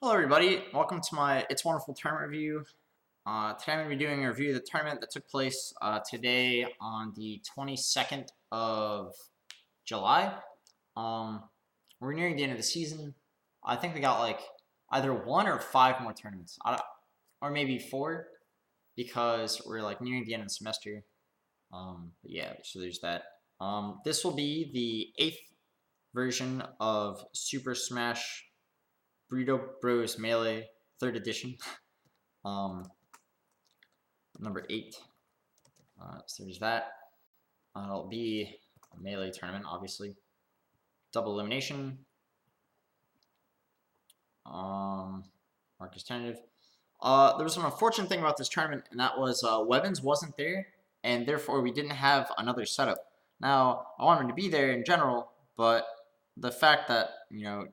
Hello everybody, welcome to my It's Wonderful Tournament review. Today I'm going to be doing a review of the tournament that took place today on the 22nd of July. We're nearing the end of the season. I think we got like either 1 or 5 more tournaments, or maybe 4, because we're like nearing the end of the semester. But yeah, so there's that. This will be the 8th version of Super Smash Burrito Bros Melee 3rd edition. Number 8. So there's that. It'll be a melee tournament, obviously. Double elimination. Marcus tentative. There was an unfortunate thing about this tournament, and that was Webbins wasn't there, and therefore we didn't have another setup. Now, I want him to be there in general, but the fact that,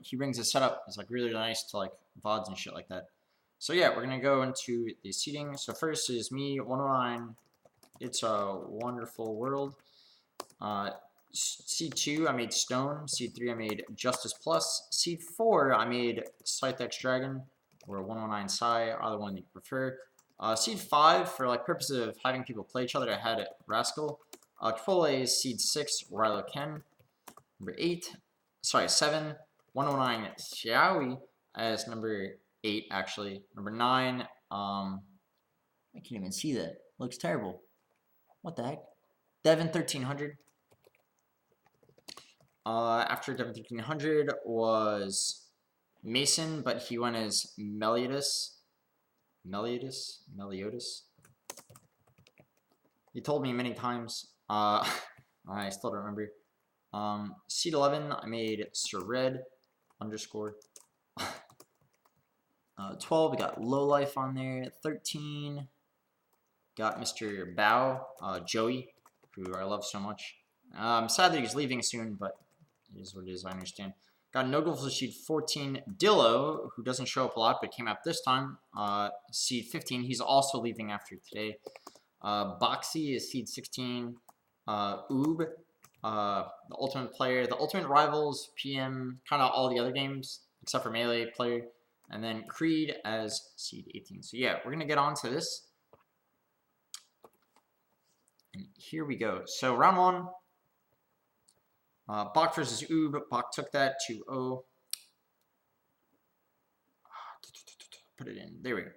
he brings a setup is like really nice to like VODs and shit like that. So yeah, we're gonna go into the seating. So first is me, 109. It's a Wonderful World. Seed 2, I made Stone. Seed 3, I made Justice Plus. Seed 4, I made Scythex Dragon, or 109 Psy, either one that you prefer. Seed 5, for like purposes of having people play each other, I had Rascal. Chipotle is Seed 6, Rilo Ken. Number 7, 109 Xiaoyi as number 8, actually. Number 9, I can't even see that. Looks terrible. What the heck? Devin 1300. After Devin 1300 was Mason, but he went as Meliodas. He told me many times. I still don't remember. Seed 11, I made Sured _ 12, we got Low Life on there. 13, got Mr. Bao, Joey, who I love so much. I'm sad that he's leaving soon, but it is what it is, I understand. Got Noggle for Seed 14, Dillo, who doesn't show up a lot, but came out this time. Seed 15, he's also leaving after today. Boxy is Seed 16. Oob, the Ultimate Player, the Ultimate Rivals, PM, kind of all the other games, except for Melee Player. And then Creed as Seed 18. So yeah, we're going to get on to this. And here we go. So round 1. Bach versus Oob. Bach took that 2-0. Put it in. There we go.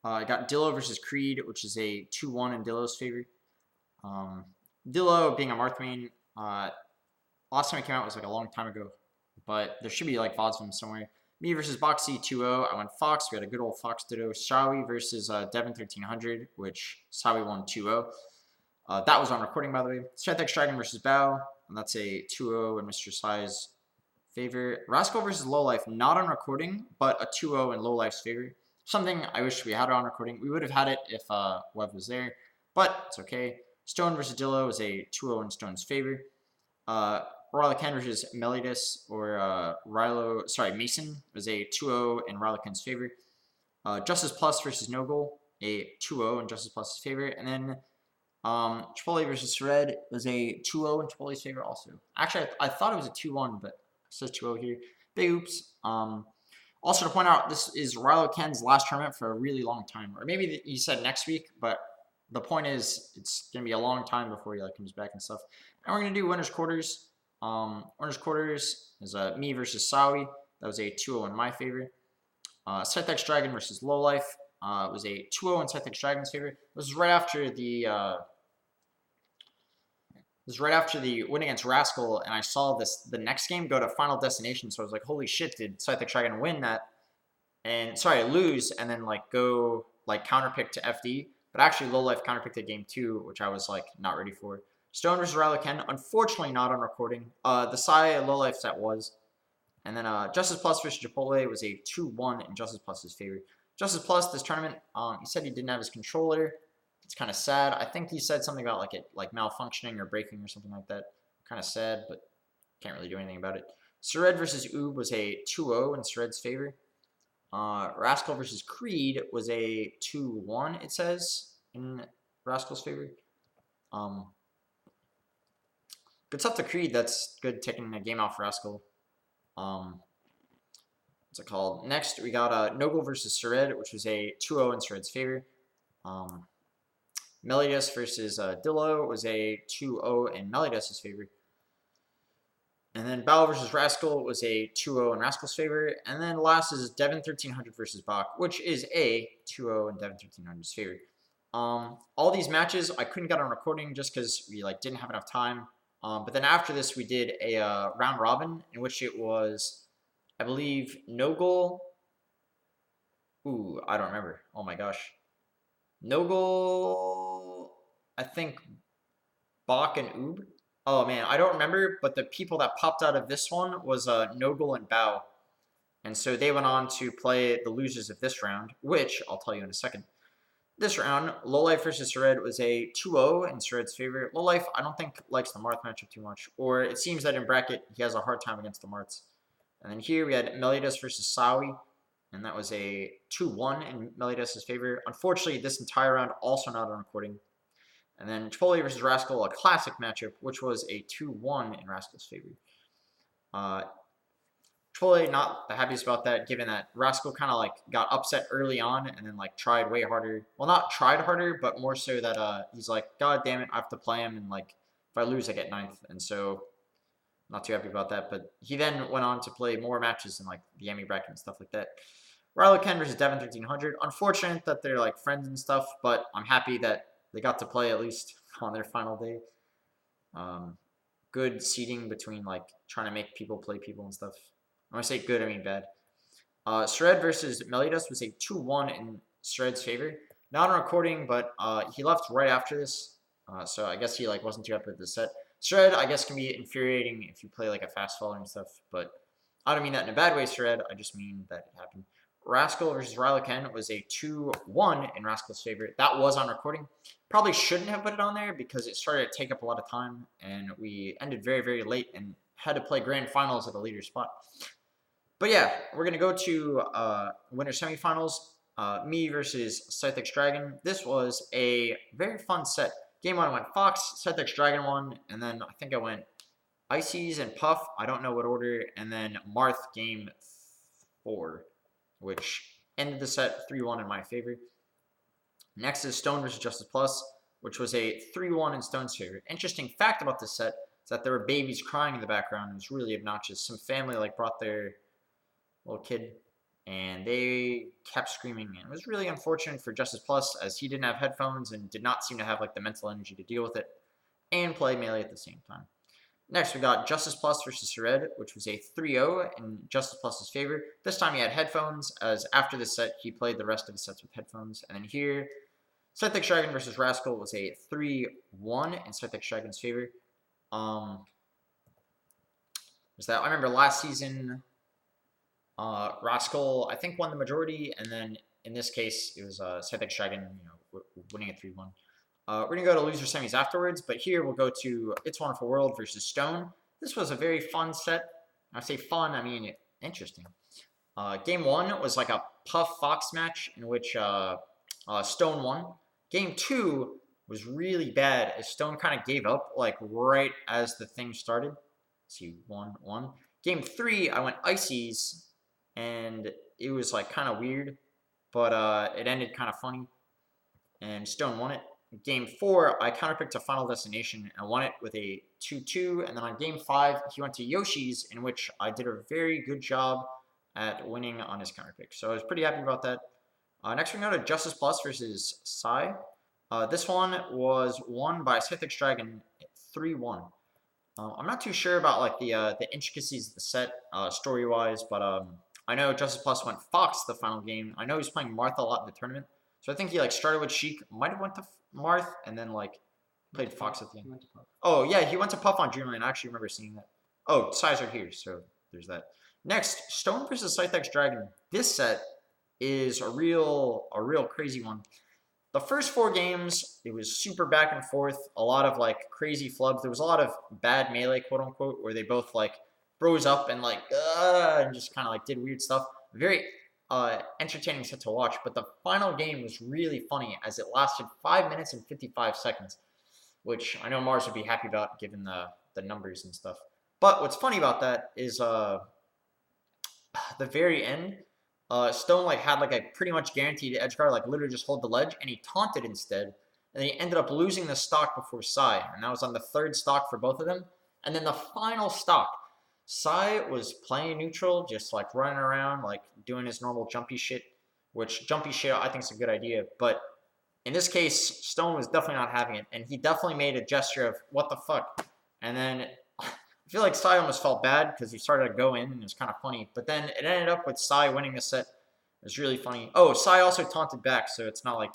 I got Dillo versus Creed, which is a 2-1 in Dillo's favor. Dillo being a Marth main, last time it came out was like a long time ago, but there should be like VODs of him somewhere. Me versus Boxy 2-0. I went Fox. We had a good old Fox ditto. Shawi versus Devin 1300, which Shawi won 2-0. That was on recording, by the way. Scythex Dragon versus Bao, and that's a 2-0 in Mr. Sai's favor. Rascal versus Low Life, not on recording, but a 2-0 in Low Life's favor. Something I wish we had it on recording. We would have had it if Webb was there, but it's okay. Stone versus Dillo is a 2-0 in Stone's favor. Rilo Ken versus Meliodas or Mason was a 2-0 in Rilo Ken's favor. Justice Plus versus Noggle, a 2-0 in Justice Plus's favor. And then Chipotle versus Sured was a 2-0 in Chipotle's favor also. Actually, I thought it was a 2-1, but it says 2-0 here. Big oops. Also to point out, this is Rilo Ken's last tournament for a really long time. Or maybe he said next week, but the point is it's going to be a long time before he comes back and stuff. And we're going to do winners quarters. Winners quarters is me versus Sawi. That was a 2-0 in my favor. Scythex Dragon versus Low Life was a 2-0 in Scythex Dragon's favor. This was right after the win against Rascal, and I saw the next game go to Final Destination. So I was like, holy shit, did Scythex Dragon win that? And sorry, lose, and then go counterpick to FD. But actually, Low Life counterpicked at game 2, which I was not ready for. Stone versus Rilo Ken, unfortunately not on recording. The Psy Low Life set was. And then Justice Plus versus Chipotle was a 2-1 in Justice Plus's favor. Justice Plus, this tournament, he said he didn't have his controller. It's kind of sad. I think he said something about it malfunctioning or breaking or something like that. Kind of sad, but can't really do anything about it. Sured versus Oob was a 2-0 in Sured's favor. Rascal versus Creed was a 2-1, it says, in Rascal's favor. Good stuff to Creed. That's good taking a game off Rascal. what's it called? Next, we got Nogel versus Sered, which was a 2-0 in Sered's favor. Meliodas versus Dillo was a 2-0 in Meliodas' favor. And then Bow versus Rascal was a 2-0 in Rascal's favor. And then last is Devin 1300 versus Bach, which is a 2-0 in Devin 1300's favor. All these matches I couldn't get on recording just because we didn't have enough time. But then after this, we did a round robin in which it was, I believe, Nogel. Ooh, I don't remember. Oh my gosh. Nogel, I think Bach and Oob. Oh man, I don't remember, but the people that popped out of this one was Nogel and Bao. And so they went on to play the losers of this round, which I'll tell you in a second. This round, Lowlife versus Sered was a 2-0 in Sered's favor. Lowlife, I don't think, likes the Marth matchup too much, or it seems that in bracket, he has a hard time against the Marths. And then here we had Meliodas versus Sawi, and that was a 2-1 in Meliodas' favor. Unfortunately, this entire round also not on recording. And then Chipotle versus Rascal, a classic matchup, which was a 2-1 in Rascal's favor. Chipotle not the happiest about that, given that Rascal kind of got upset early on and then tried way harder. Well, not tried harder, but more so that he's like, God damn it, I have to play him, and if I lose, I get 9th. And so, not too happy about that. But he then went on to play more matches in the Emmy bracket and stuff like that. Riley Ken versus Devin 1300. Unfortunate that they're friends and stuff, but I'm happy that they got to play at least on their final day. Good seeding between trying to make people play people and stuff. When I say good, I mean bad. Sered versus Meliodas was a 2-1 in Sered's favor. Not on recording, but he left right after this. So I guess he wasn't too happy with the set. Sered, I guess, can be infuriating if you play a fast faller and stuff, but I don't mean that in a bad way, Sered. I just mean that it happened. Rascal versus Riley Ken was a 2-1 in Rascal's favor. That was on recording. Probably shouldn't have put it on there because it started to take up a lot of time, and we ended very, very late and had to play grand finals at the leader spot. But yeah, we're going to go to winner semifinals. Me versus Scythex Dragon. This was a very fun set. Game 1 I went Fox, Scythex Dragon won, and then I think I went Ices and Puff. I don't know what order, and then Marth game 4. Which ended the set 3-1 in my favor. Next is Stone versus Justice Plus, which was a 3-1 in Stone's favor. Interesting fact about this set is that there were babies crying in the background. It was really obnoxious. Some family brought their little kid, and they kept screaming. And it was really unfortunate for Justice Plus, as he didn't have headphones and did not seem to have the mental energy to deal with it and play Melee at the same time. Next, we got Justice Plus versus Sered, which was a 3-0 in Justice Plus's favor. This time he had headphones, as after this set, he played the rest of the sets with headphones. And then here, Scythex Dragon versus Rascal was a 3-1 in Scythex Dragon's favor. I remember last season, Rascal, I think, won the majority, and then in this case, it was Scythex Dragon, winning a 3-1. We're going to go to loser semis afterwards, but here we'll go to It's Wonderful World versus Stone. This was a very fun set. When I say fun, I mean interesting. Game 1 was a Puff-Fox match in which Stone won. Game 2 was really bad as Stone kind of gave up right as the thing started. Let's see, 1-1. Game 3, I went Ices, and it was kind of weird, but it ended kind of funny, and Stone won it. Game 4, I counterpicked a Final Destination and won it with a 2-2. And then on Game 5, he went to Yoshi's, in which I did a very good job at winning on his counterpick. So I was pretty happy about that. Next, we go to Justice Plus versus Sai. This one was won by Scythex Dragon 3-1. I'm not too sure about the intricacies of the set story-wise, but I know Justice Plus went Fox the final game. I know he's playing Martha a lot in the tournament. So I think he started with Sheik, might have went to Marth, and then played Fox at the end. Oh yeah, he went to Puff on Dreamland. I actually remember seeing that. Oh, Sai's are here, so there's that. Next, Stone versus Scythex Dragon. This set is a real crazy one. The first 4 games, it was super back and forth, a lot of crazy flubs. There was a lot of bad melee, quote unquote, where they both froze up and and just kind of did weird stuff. Very entertaining set to watch, but the final game was really funny as it lasted 5 minutes and 55 seconds, which I know Mars would be happy about given the numbers and stuff. But what's funny about that is the very end, Stone like had like a pretty much guaranteed edge guard, like literally just hold the ledge, and he taunted instead, and then he ended up losing the stock before Sai, and that was on the third stock for both of them. And then the final stock, Sai was playing neutral, just like running around, like doing his normal jumpy shit, which jumpy shit I think is a good idea, but in this case, Stone was definitely not having it, and he definitely made a gesture of what the fuck, and then I feel like Sai almost felt bad because he started to go in and it was kind of funny. But then it ended up with Sai winning the set. It was really funny. Oh, Sai also taunted back, so it's not like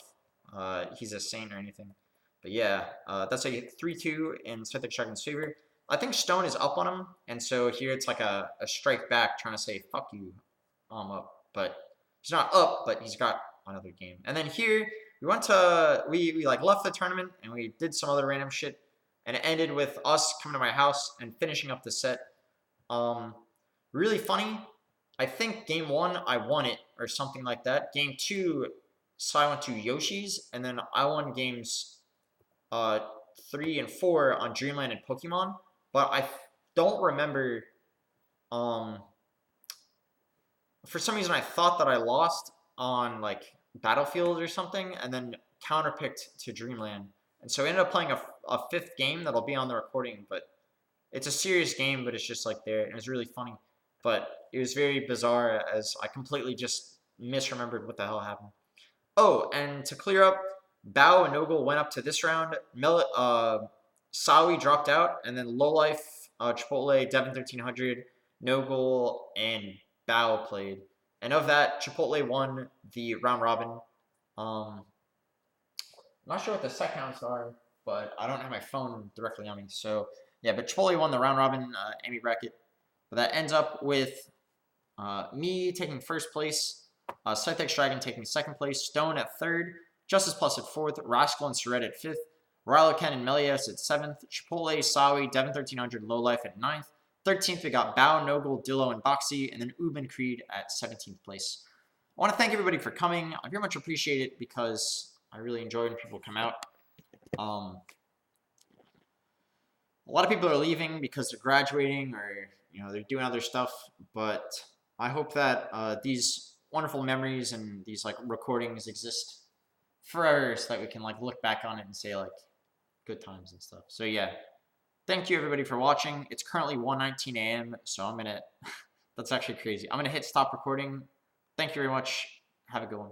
he's a saint or anything. But yeah, that's a 3-2 in Sethik Dragon's favor. I think Stone is up on him, and so here it's like a strike back trying to say, fuck you, I'm up. But he's not up, but he's got another game. And then here, we went to, we like left the tournament, and we did some other random shit. And it ended with us coming to my house and finishing up the set. Really funny. I think game 1, I won it, or something like that. Game 2, Sai went to Yoshi's, and then I won games 3 and 4 on Dreamland and Pokemon. But I don't remember, for some reason I thought that I lost on like Battlefield or something, and then counterpicked to Dreamland. And so I ended up playing a fifth game that'll be on the recording, but it's a serious game, but it's just like there. And it was really funny. But it was very bizarre as I completely just misremembered what the hell happened. Oh, and to clear up, Bao and Nogel went up to this round. Sawi dropped out, and then Lowlife, Chipotle, Devin 1300, Nogel, and Bao played. And of that, Chipotle won the round robin. I'm not sure what the set counts are, but I don't have my phone directly on me. So, yeah, but Chipotle won the round robin Amy bracket. But that ends up with me taking first place, Scythex Dragon taking second place, Stone at third, Justice Plus at fourth, Rascal and Surret at fifth, Rilo Ken and Melias at seventh, Chipotle, Sawi, Devin 1300, Lowlife at ninth. 13th, we got Bao, Nogel, Dillo, and Boxy, and then Oob and Creed at 17th place. I want to thank everybody for coming. I very much appreciate it because I really enjoy when people come out. A lot of people are leaving because they're graduating or they're doing other stuff. But I hope that these wonderful memories and these like recordings exist forever, so that we can like look back on it and say like good times and stuff. So yeah, thank you everybody for watching. It's currently 1:19 a.m. So I'm gonna. That's actually crazy. I'm gonna hit stop recording. Thank you very much. Have a good one.